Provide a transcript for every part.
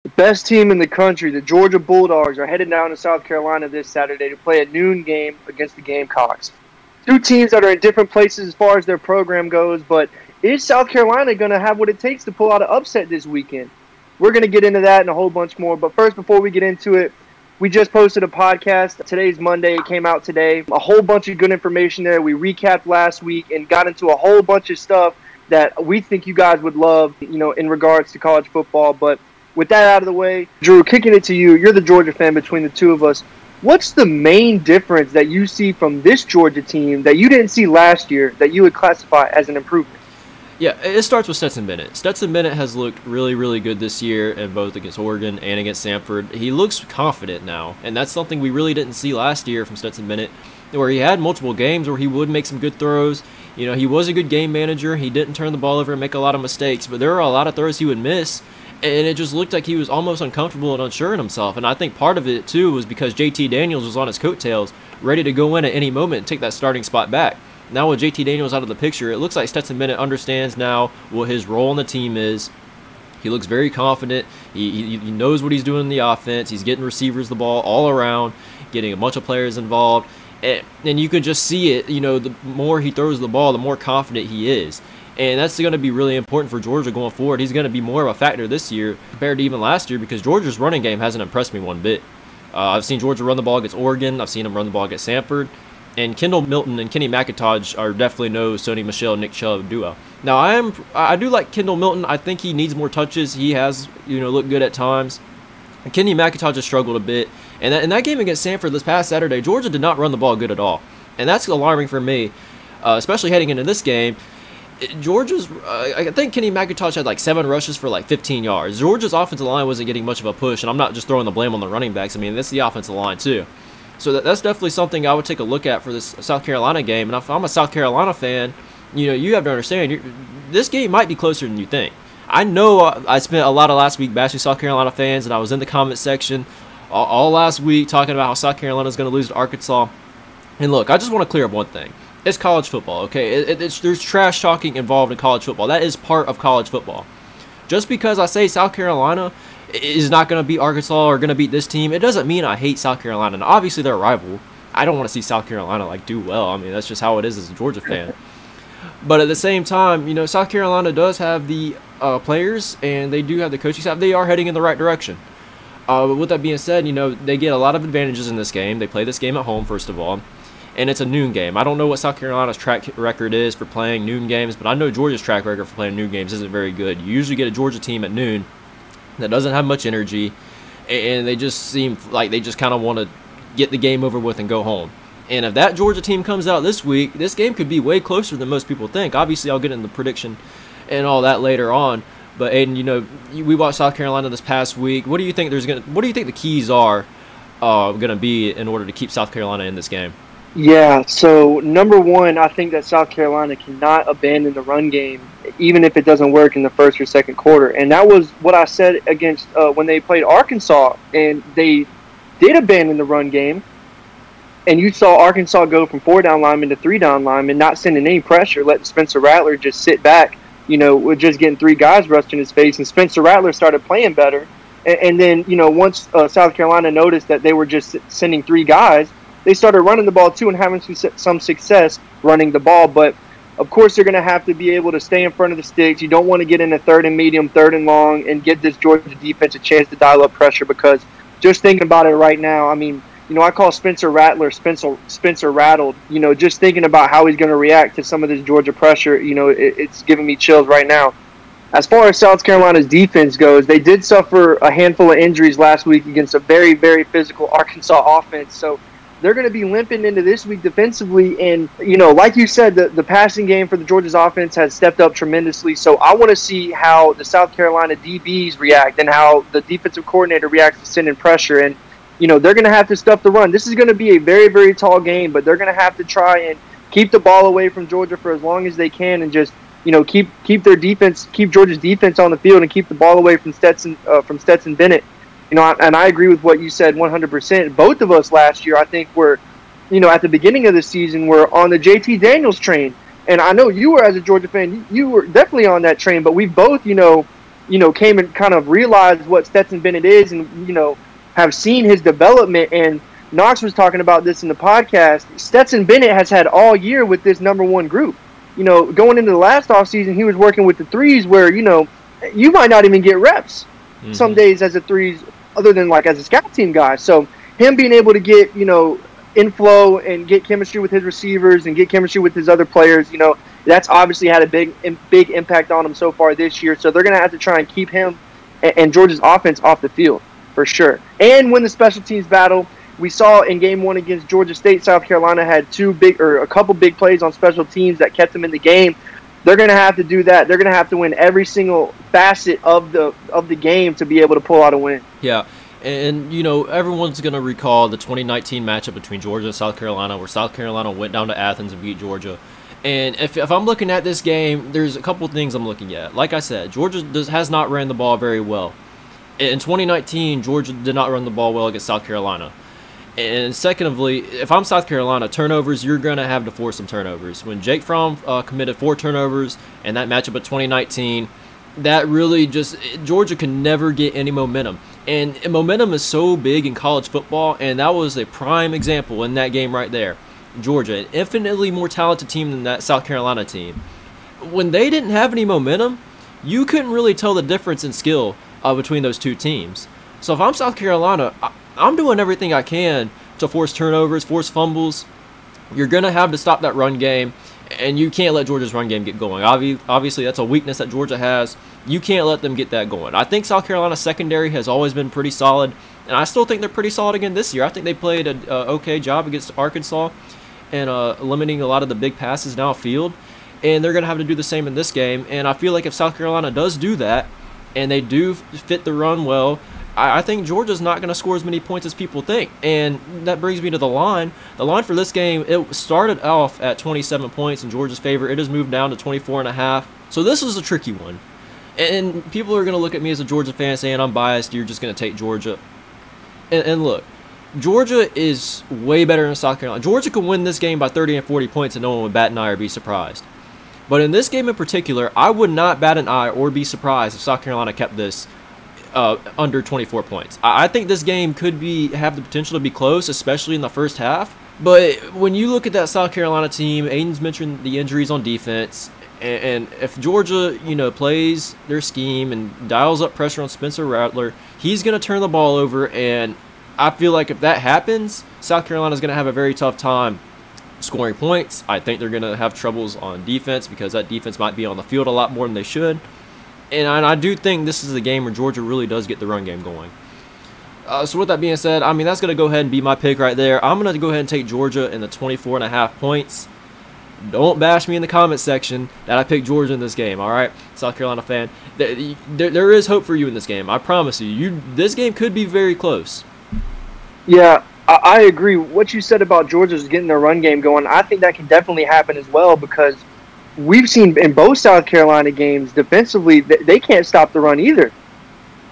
The best team in the country, the Georgia Bulldogs, are headed down to South Carolina this Saturday to play a noon game against the Gamecocks. Two teams that are in different places as far as their program goes, but is South Carolina going to have what it takes to pull out an upset this weekend? We're going to get into that and a whole bunch more, but first, before we get into it, we just posted a podcast. Today's Monday. It came out today. A whole bunch of good information there. We recapped last week and got into a whole bunch of stuff that we think you guys would love, in regards to college football. But with that out of the way, Drew, kicking it to you. You're the Georgia fan between the two of us. What's the main difference that you see from this Georgia team that you didn't see last year that you would classify as an improvement? Yeah, it starts with Stetson Bennett. Stetson Bennett has looked really, really good this year, in both against Oregon and against Samford. He looks confident now, and that's something we really didn't see last year from Stetson Bennett, where he had multiple games where he would make some good throws. He was a good game manager. He didn't turn the ball over and make a lot of mistakes, but there were a lot of throws he would miss, and it just looked like he was almost uncomfortable and unsure in himself. And I think part of it, too, was because JT Daniels was on his coattails, ready to go in at any moment and take that starting spot back. Now with JT Daniels out of the picture, it looks like Stetson Bennett understands now what his role in the team is. He looks very confident. He knows what he's doing in the offense. He's getting receivers the ball all around, getting a bunch of players involved. And you can just see it, the more he throws the ball, the more confident he is. And that's going to be really important for Georgia going forward. He's going to be more of a factor this year compared to even last year, because Georgia's running game hasn't impressed me one bit. I've seen Georgia run the ball against Oregon. I've seen him run the ball against Samford. And Kendall Milton and Kenny McIntosh are definitely no Sony Michel, Nick Chubb duo. Now, I do like Kendall Milton. I think he needs more touches. He has, looked good at times. And Kenny McIntosh has struggled a bit. And in that game against Samford this past Saturday, Georgia did not run the ball good at all. And that's alarming for me, especially heading into this game. I think Kenny McIntosh had like 7 rushes for like 15 yards. Georgia's offensive line wasn't getting much of a push, and I'm not just throwing the blame on the running backs. I mean, that's the offensive line too. So that's definitely something I would take a look at for this South Carolina game. And if I'm a South Carolina fan, you have to understand, this game might be closer than you think. I know I spent a lot of last week bashing South Carolina fans, and I was in the comment section all last week talking about how South Carolina is going to lose to Arkansas. And look, I just want to clear up one thing. It's college football, okay? There's trash talking involved in college football. That is part of college football. Just because I say South Carolina is not going to beat Arkansas or going to beat this team, it doesn't mean I hate South Carolina. And obviously, they're a rival. I don't want to see South Carolina do well. I mean, that's just how it is as a Georgia fan. But at the same time, South Carolina does have the players, and they do have the coaching staff. They are heading in the right direction. But with that being said, they get a lot of advantages in this game. They play this game at home, first of all. And it's a noon game. I don't know what South Carolina's track record is for playing noon games, but I know Georgia's track record for playing noon games isn't very good. You usually get a Georgia team at noon that doesn't have much energy, and they just seem like they just kind of want to get the game over with and go home. And if that Georgia team comes out this week, this game could be way closer than most people think. Obviously, I'll get into the prediction and all that later on. But Aiden, we watched South Carolina this past week. What do you think the keys are going to be in order to keep South Carolina in this game? Yeah, so number one, I think that South Carolina cannot abandon the run game, even if it doesn't work in the first or second quarter. And that was what I said against when they played Arkansas, and they did abandon the run game. And you saw Arkansas go from 4-down linemen to 3-down linemen, not sending any pressure, letting Spencer Rattler just sit back, with just getting 3 guys rushed in his face. And Spencer Rattler started playing better. And then, once South Carolina noticed that they were just sending 3 guys, they started running the ball too and having some success running the ball. But, of course, they're going to have to be able to stay in front of the sticks. You don't want to get in a 3rd and medium, 3rd and long, and get this Georgia defense a chance to dial up pressure, because just thinking about it right now, I mean, I call Spencer Rattler Spencer Rattled. Just thinking about how he's going to react to some of this Georgia pressure, it's giving me chills right now. As far as South Carolina's defense goes, they did suffer a handful of injuries last week against a very, very physical Arkansas offense. So they're going to be limping into this week defensively. And, like you said, the passing game for the Georgia's offense has stepped up tremendously. So I want to see how the South Carolina DBs react and how the defensive coordinator reacts to sending pressure. And, they're going to have to stuff the run. This is going to be a very, very tall game, but they're going to have to try and keep the ball away from Georgia for as long as they can, and just, keep their defense, keep Georgia's defense on the field, and keep the ball away from Stetson Bennett. And I agree with what you said 100%. Both of us last year, I think, were, at the beginning of the season, were on the JT Daniels train. And I know you were, as a Georgia fan, you were definitely on that train. But we both, came and kind of realized what Stetson Bennett is and, have seen his development. And Knox was talking about this in the podcast. Stetson Bennett has had all year with this number one group. Going into the last offseason, he was working with the threes where, you might not even get reps some days as a threes other than like as a scout team guy. So him being able to get, inflow and get chemistry with his receivers and get chemistry with his other players, that's obviously had a big impact on him so far this year. So they're going to have to try and keep him and Georgia's offense off the field for sure. And win the special teams battle. We saw in game one against Georgia State, South Carolina had a couple big plays on special teams that kept them in the game. They're going to have to do that. They're going to have to win every single facet of the game to be able to pull out a win. Yeah. And, everyone's going to recall the 2019 matchup between Georgia and South Carolina, where South Carolina went down to Athens and beat Georgia. And if I'm looking at this game, there's a couple things I'm looking at. Like I said, Georgia has not ran the ball very well. In 2019, Georgia did not run the ball well against South Carolina. And secondly, if I'm South Carolina, turnovers, you're going to have to force some turnovers. When Jake Fromm committed 4 turnovers in that matchup of 2019, that really Georgia can never get any momentum. And momentum is so big in college football, and that was a prime example in that game right there. Georgia, an infinitely more talented team than that South Carolina team. When they didn't have any momentum, you couldn't really tell the difference in skill between those two teams. So if I'm South Carolina, I'm doing everything I can to force turnovers, force fumbles. You're going to have to stop that run game, and you can't let Georgia's run game get going. Obviously, that's a weakness that Georgia has. You can't let them get that going. I think South Carolina's secondary has always been pretty solid, and I still think they're pretty solid again this year. I think they played an okay job against Arkansas and limiting a lot of the big passes downfield, and they're going to have to do the same in this game. And I feel like if South Carolina does do that, and they do fit the run well, I think Georgia's not going to score as many points as people think. And that brings me to the line. The line for this game, it started off at 27 points in Georgia's favor. It has moved down to 24.5. So this is a tricky one. And people are going to look at me as a Georgia fan saying I'm biased. You're just going to take Georgia. And look, Georgia is way better than South Carolina. Georgia can win this game by 30 and 40 points and no one would bat an eye or be surprised. But in this game in particular, I would not bat an eye or be surprised if South Carolina kept this under 24 points. I think this game could have the potential to be close, especially in the first half. But when you look at that South Carolina team, Aiden's mentioned the injuries on defense, and if Georgia, plays their scheme and dials up pressure on Spencer Rattler, he's going to turn the ball over, and I feel like if that happens, South Carolina's going to have a very tough time scoring points. I think they're going to have troubles on defense because that defense might be on the field a lot more than they should. And I do think this is a game where Georgia really does get the run game going. So with that being said, that's going to go ahead and be my pick right there. I'm going to go ahead and take Georgia in the 24.5 points. Don't bash me in the comment section that I picked Georgia in this game, all right? South Carolina fan. There is hope for you in this game. I promise you. This game could be very close. Yeah, I agree. What you said about Georgia's getting their run game going, I think that can definitely happen as well because we've seen in both South Carolina games defensively they can't stop the run either.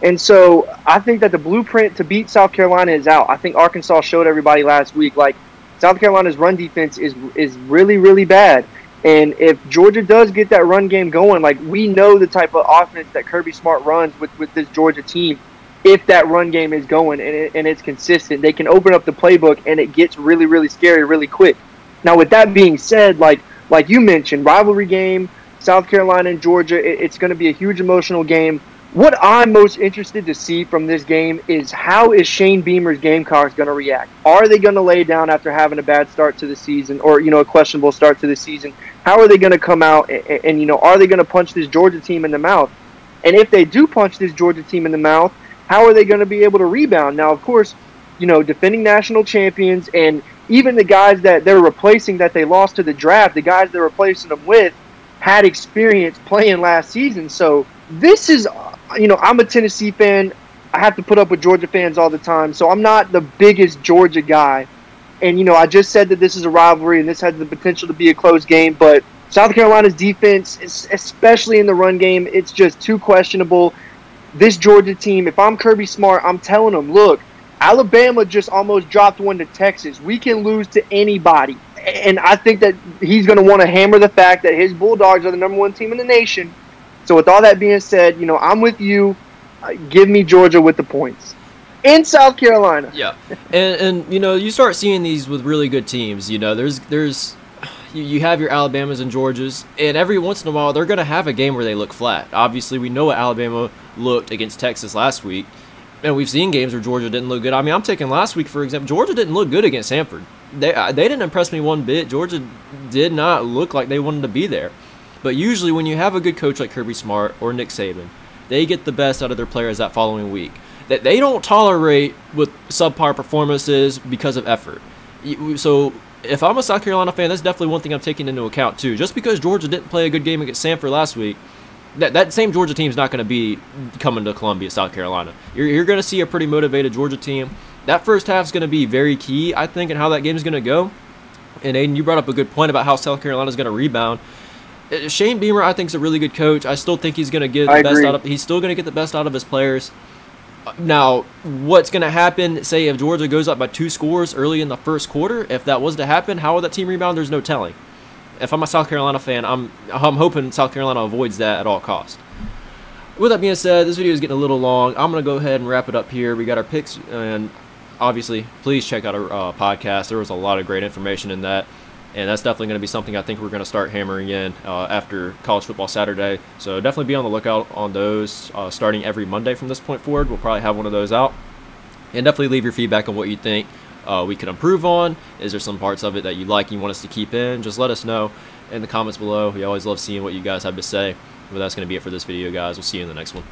And so I think that the blueprint to beat South Carolina is out. I think Arkansas showed everybody last week, like, South Carolina's run defense is really, really bad. And if Georgia does get that run game going, like, we know the type of offense that Kirby Smart runs with this Georgia team. If that run game is going and it's consistent, they can open up the playbook and it gets really, really scary really quick. Now, with that being said, like you mentioned, rivalry game, South Carolina and Georgia, it's going to be a huge emotional game. What I'm most interested to see from this game is how is Shane Beamer's Gamecocks going to react? Are they going to lay down after having a bad start to the season or, a questionable start to the season? How are they going to come out and are they going to punch this Georgia team in the mouth? And if they do punch this Georgia team in the mouth, how are they going to be able to rebound? Now, of course, defending national champions and even the guys that they're replacing that they lost to the draft, the guys they're replacing them with had experience playing last season. So this is, I'm a Tennessee fan. I have to put up with Georgia fans all the time. So I'm not the biggest Georgia guy. And, I just said that this is a rivalry and this has the potential to be a close game. But South Carolina's defense, especially in the run game, it's just too questionable. This Georgia team, if I'm Kirby Smart, I'm telling them, look, Alabama just almost dropped one to Texas. We can lose to anybody. And I think that he's going to want to hammer the fact that his Bulldogs are the #1 team in the nation. So with all that being said, I'm with you. Give me Georgia with the points. In South Carolina. Yeah. And you start seeing these with really good teams. There's you have your Alabamas and Georgias, and every once in a while they're going to have a game where they look flat. Obviously, we know what Alabama looked against Texas last week, and we've seen games where Georgia didn't look good. I mean, I'm taking last week, for example. Georgia didn't look good against Samford. They didn't impress me one bit. Georgia did not look like they wanted to be there. But usually when you have a good coach like Kirby Smart or Nick Saban, they get the best out of their players that following week. That they don't tolerate with subpar performances because of effort. So if I'm a South Carolina fan, that's definitely one thing I'm taking into account too. Just because Georgia didn't play a good game against Samford last week, that same Georgia team is not going to be coming to Columbia, South Carolina. You're going to see a pretty motivated Georgia team. That first half is going to be very key, I think, in how that game is going to go. And Aiden, you brought up a good point about how South Carolina is going to rebound. Shane Beamer, I think, is a really good coach. I still think he's going to get the best out of. He's still going to get the best out of his players. Now, what's going to happen, say, if Georgia goes up by 2 scores early in the first quarter, if that was to happen, how will that team rebound? There's no telling. If I'm a South Carolina fan, I'm hoping South Carolina avoids that at all costs. With that being said, this video is getting a little long. I'm going to go ahead and wrap it up here. We got our picks, and obviously, please check out our podcast. There was a lot of great information in that. And that's definitely going to be something I think we're going to start hammering in after College Football Saturday. So definitely be on the lookout on those starting every Monday from this point forward. We'll probably have one of those out. And definitely leave your feedback on what you think we could improve on. Is there some parts of it that you like and you want us to keep in? Just let us know in the comments below. We always love seeing what you guys have to say. But that's going to be it for this video, guys. We'll see you in the next one.